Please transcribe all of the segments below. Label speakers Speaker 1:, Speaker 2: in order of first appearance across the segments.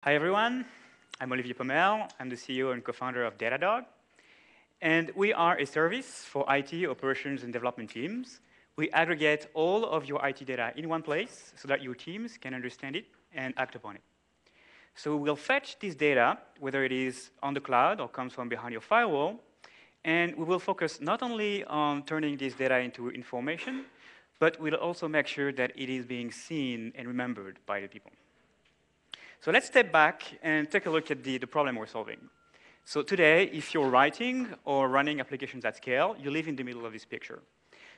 Speaker 1: Hi, everyone. I'm Olivier Pommel. I'm the CEO and co-founder of Datadog. And we are a service for IT operations and development teams. We aggregate all of your IT data in one place so that your teams can understand it and act upon it. So we'll fetch this data, whether it is on the cloud or comes from behind your firewall, and we will focus not only on turning this data into information, but we'll also make sure that it is being seen and remembered by the people. So let's step back and take a look at the problem we're solving. So today, if you're writing or running applications at scale, you live in the middle of this picture.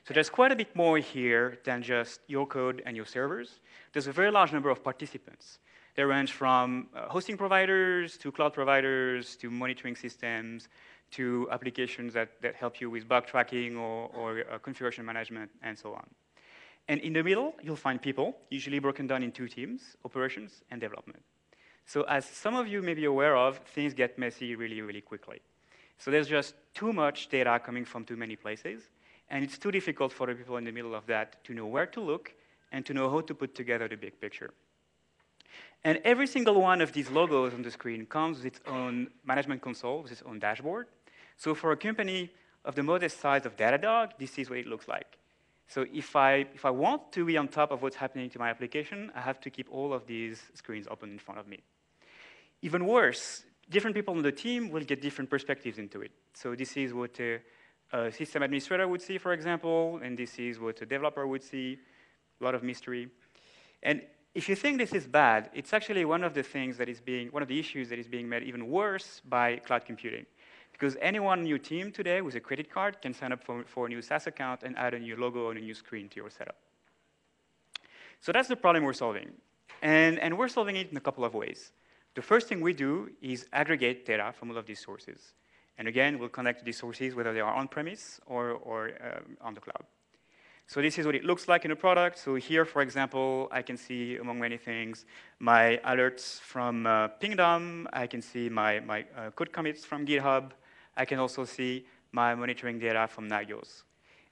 Speaker 1: So there's quite a bit more here than just your code and your servers. There's a very large number of participants. They range from hosting providers, to cloud providers, to monitoring systems, to applications that help you with bug tracking or configuration management, and so on. And in the middle, you'll find people, usually broken down in two teams, operations and development. So as some of you may be aware of, things get messy really, really quickly. So there's just too much data coming from too many places, and it's too difficult for the people in the middle of that to know where to look and to know how to put together the big picture. And every single one of these logos on the screen comes with its own management console, with its own dashboard. So for a company of the modest size of Datadog, this is what it looks like. So if I want to be on top of what's happening to my application, I have to keep all of these screens open in front of me. Even worse, different people on the team will get different perspectives into it. So this is what a system administrator would see, for example, and this is what a developer would see, a lot of mystery. And if you think this is bad, it's actually one of the issues that is being made even worse by cloud computing. Because anyone on your team today with a credit card can sign up for a new SaaS account and add a new logo and a new screen to your setup. So that's the problem we're solving. And we're solving it in a couple of ways. The first thing we do is aggregate data from all of these sources. And again, we'll connect to these sources whether they are on-premise or on the cloud. So this is what it looks like in a product. So here, for example, I can see, among many things, my alerts from Pingdom. I can see my code commits from GitHub. I can also see my monitoring data from Nagios.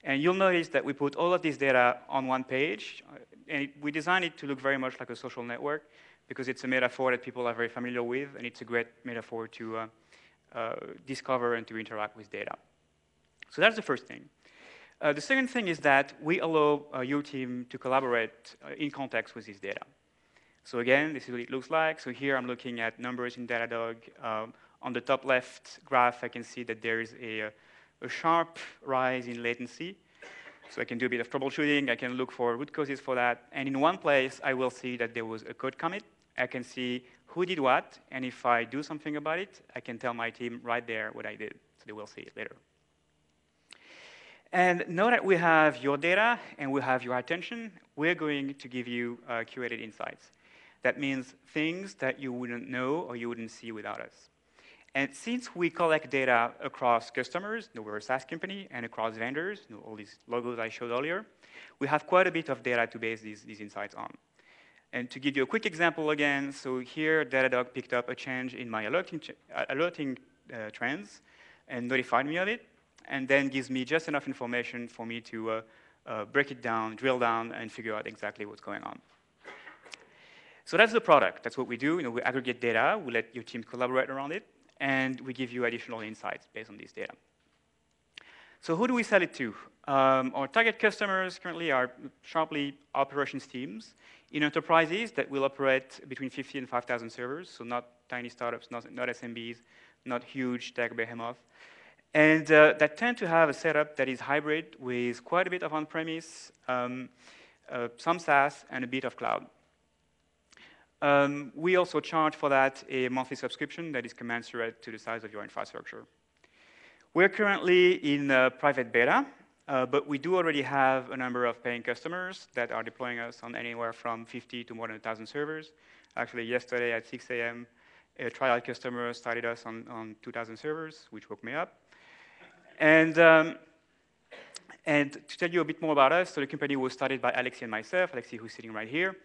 Speaker 1: And you'll notice that we put all of this data on one page. And we designed it to look very much like a social network, because it's a metaphor that people are very familiar with, and it's a great metaphor to discover and to interact with data. So that's the first thing. The second thing is that we allow your team to collaborate in context with this data. So again, this is what it looks like. So here I'm looking at numbers in Datadog. On the top left graph, I can see that there is a sharp rise in latency. So I can do a bit of troubleshooting. I can look for root causes for that. And in one place, I will see that there was a code commit. I can see who did what, and if I do something about it, I can tell my team right there what I did, so they will see it later. And now that we have your data and we have your attention, we're going to give you curated insights. That means things that you wouldn't know or you wouldn't see without us. And since we collect data across customers, we're a SaaS company, and across vendors, all these logos I showed earlier, we have quite a bit of data to base these insights on. And to give you a quick example again, so here Datadog picked up a change in my alerting trends and notified me of it, and then gives me just enough information for me to break it down, drill down, and figure out exactly what's going on. So that's the product. That's what we do. We aggregate data, we let your team collaborate around it, and we give you additional insights based on this data. So who do we sell it to? Our target customers currently are sharply operations teams in enterprises that will operate between 50 and 5,000 servers, so not tiny startups, not SMBs, not huge tech behemoth. And that tend to have a setup that is hybrid with quite a bit of on-premise, some SaaS, and a bit of cloud. We also charge for that a monthly subscription that is commensurate to the size of your infrastructure. We're currently in private beta, but we do already have a number of paying customers that are deploying us on anywhere from 50 to more than 1,000 servers. Actually, yesterday at 6 a.m., a trial customer started us on 2,000 servers, which woke me up. And to tell you a bit more about us, so the company was started by Alexi and myself, Alexi who's sitting right here.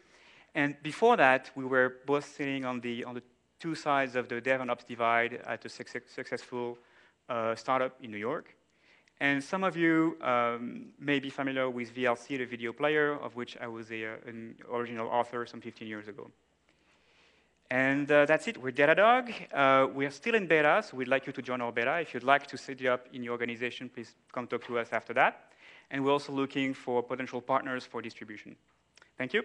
Speaker 1: And before that, we were both sitting on the two sides of the dev and ops divide at a successful startup in New York. And some of you may be familiar with VLC, the video player, of which I was an original author some 15 years ago. And that's it. We're Datadog. We are still in beta, so we'd like you to join our beta. If you'd like to set it up in your organization, please come talk to us after that. And we're also looking for potential partners for distribution. Thank you.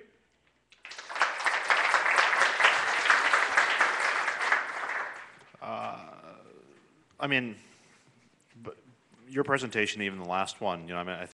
Speaker 2: I mean, but your presentation, even the last one, I mean,